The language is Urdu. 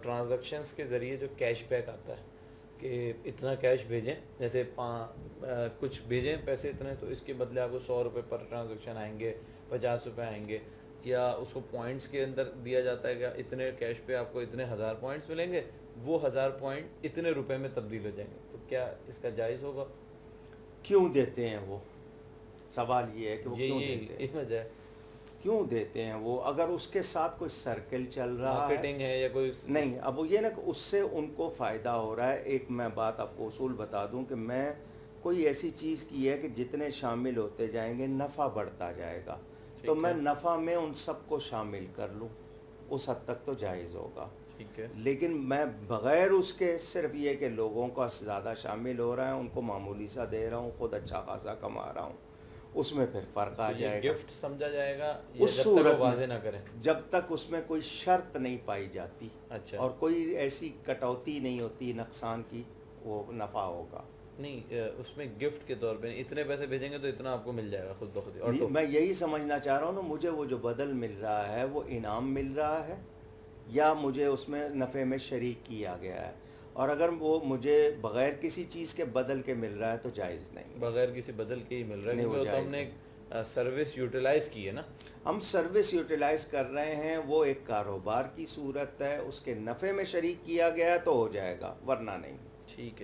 ٹرانزیکشنس کے ذریعے جو کیش بیک آتا ہے کہ اتنا کیش بھیجیں، جیسے کچھ بھیجیں پیسے اتنے، تو اس کے بدلے آپ کو 100 روپے پر ٹرانزیکشن آئیں گے، 50 روپے آئیں گے، یا اس کو پوائنٹس کے اندر دیا جاتا ہے کہ اتنے کیش پہ آپ کو اتنے 1000 پوائنٹس ملیں گے، وہ 1000 پوائنٹ اتنے روپے میں تبدیل ہو جائیں گے، تو کیا اس کا جائز ہوگا؟ کیوں دیتے ہیں وہ؟ سوال یہ ہے کہ وہ کیوں یہی دیتے ہیں، ایک وجہ ہے، کیوں دیتے ہیں وہ؟ اگر اس کے ساتھ کوئی سرکل چل رہا ہے، مارکیٹنگ ہے یا کوئی نہیں، اب وہ یہ نا کہ اس سے ان کو فائدہ ہو رہا ہے. ایک میں بات آپ کو اصول بتا دوں کہ میں کوئی ایسی چیز کی ہے کہ جتنے شامل ہوتے جائیں گے نفع بڑھتا جائے گا، تو ٹھیک میں ہے، نفع میں ان سب کو شامل کر لوں، اس حد تک تو جائز ہوگا. ٹھیک ہے، لیکن میں بغیر اس کے صرف یہ کہ لوگوں کا زیادہ شامل ہو رہا ہے، ان کو معمولی سا دے رہا ہوں، خود اچھا خاصا کما رہا ہوں، اس میں پھر فرق آ تو یہ جائے گا. گفٹ سمجھا جائے گا یا اس جب تک وہ صورت میں واضح نہ کریں؟ جب تک اس میں کوئی شرط نہیں پائی جاتی اچھا، اور کوئی ایسی کٹوتی نہیں ہوتی نقصان کی، وہ نفع ہوگا. نہیں اس میں گفٹ کے طور پہ اتنے پیسے بھیجیں گے تو اتنا آپ کو مل جائے گا خود بخود آٹو؟ میں یہی سمجھنا چاہ رہا ہوں نا، مجھے وہ جو بدل مل رہا ہے وہ انعام مل رہا ہے یا مجھے اس میں نفع میں شریک کیا گیا ہے، اور اگر وہ مجھے بغیر کسی چیز کے بدل کے مل رہا ہے تو جائز نہیں ہے. بغیر کسی بدل کے ہی مل رہا ہے، نہیں، کیونکہ وہ وہ تو ہم جائز نے نہیں. ایک سروس یوٹیلائز کی ہے نا. ہم سروس یوٹیلائز کر رہے ہیں، وہ ایک کاروبار کی صورت ہے، اس کے نفع میں شریک کیا گیا ہے تو ہو جائے گا، ورنہ نہیں. ٹھیک ہے.